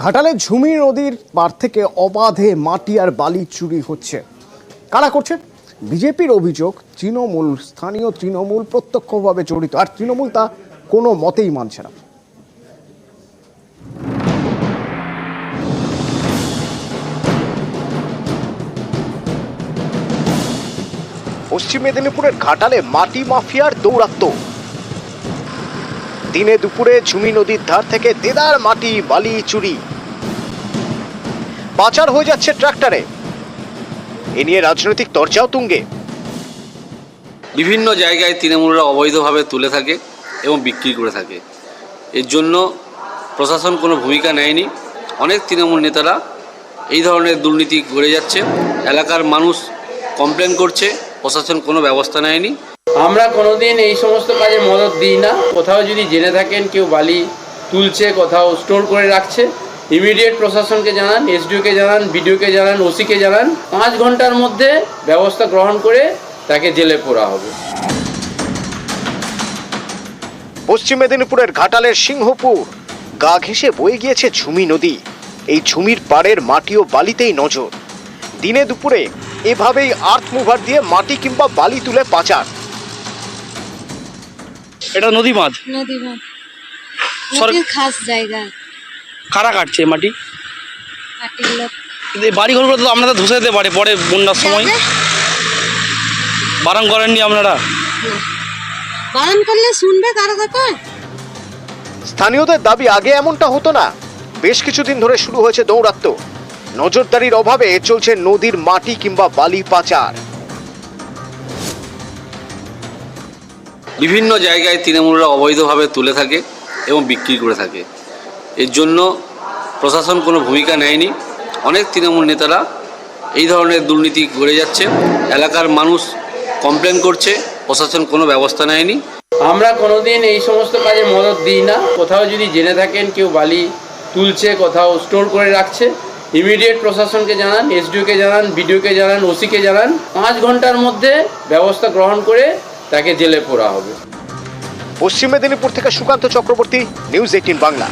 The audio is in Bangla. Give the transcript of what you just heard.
ঘাটালে ঝুমি নদীর পার থেকে অবাধে মাটি আর বালি চুরি হচ্ছে। কারা করছে? বিজেপির অভিযোগ, স্থানীয় তৃণমূল প্রত্যক্ষভাবে জড়িত, আর তৃণমূল তা কোনো মতেই মানছে না। পশ্চিম মেদিনীপুরের ঘাটালে মাটি মাফিয়ার দৌরাত্ম্য। দিনে দুপুরে ঝুমি নদীর ধার থেকে দেদার মাটি বালি চুরি, পাচার হয়ে যাচ্ছে ট্রাক্টরে। এ নিয়ে রাজনৈতিক চর্চাও তুঙ্গে। বিভিন্ন জায়গায় তৃণমূলরা অবৈধভাবে তুলে থাকে এবং বিক্রি করে থাকে। এর জন্য প্রশাসন কোনো ভূমিকা নেয়নি। অনেক তৃণমূল নেতারা এই ধরনের দুর্নীতি করে যাচ্ছে। এলাকার মানুষ কমপ্লেন করছে, প্রশাসন কোনো ব্যবস্থা নেয়নি। আমরা কোনোদিন এই সমস্ত কাজে মদত দিই না। কোথাও যদি জেনে থাকেন কেউ বালি তুলছে, কোথাও স্টোর করে রাখছে, ইমিডিয়েট প্রশাসনকে জানান, এসডিওকে জানান, বিডিওকে জানান, ওসিকে জানান। 5 ঘন্টার মধ্যে ব্যবস্থা গ্রহণ করে তাকে জেলে পোরা হবে। পশ্চিম মেদিনীপুরের ঘাটালের সিংহপুর গা ঘেঁষে বয়ে গিয়েছে ঝুমি নদী। এই ঝুমির পাড়ের মাটি ও বালিতেই নজর। দিনে দুপুরে এভাবেই আর্থ মুভার দিয়ে মাটি কিংবা বালি তুলে পাচার। এটা নদী বাঁধ, নদীর খাস জায়গা। কারা কাটছে মাটি? মাটির লোক। এই বাড়ি ঘরগুলো তো আপনাদের ধসে যেতে পারে পরে বন্যার সময়, বারণ করেননি আপনারা? বারণ করলে শুনবে কারো কথা? স্থানীয়দের দাবি, আগে এমনটা হতো না। বেশ কিছুদিন ধরে শুরু হয়েছে দৌরাত্ম্য। নজরদারির অভাবে চলছে নদীর মাটি কিংবা বালি পাচার। বিভিন্ন জায়গায় তৃণমূলরা অবৈধভাবে তুলে থাকে এবং বিক্রি করে থাকে। এর জন্য প্রশাসন কোনো ভূমিকা নেয়নি। অনেক তৃণমূল নেতারা এই ধরনের দুর্নীতি করে যাচ্ছে। এলাকার মানুষ কমপ্লেন করছে, প্রশাসন কোনো ব্যবস্থা নেয়নি। আমরা কোনোদিন এই সমস্ত কাজে মদত দিই না। কোথাও যদি জেনে থাকেন কেউ বালি তুলছে, কোথাও স্টোর করে রাখছে, ইমিডিয়েট প্রশাসনকে জানান, এসডিওকে জানান, বিডিওকে জানান, ওসিকে জানান। 5 ঘন্টার মধ্যে ব্যবস্থা গ্রহণ করে তাকে জেলে পোরা হবে। পশ্চিম মেদিনীপুর থেকে সুকান্ত চক্রবর্তী, নিউজ 18 বাংলা।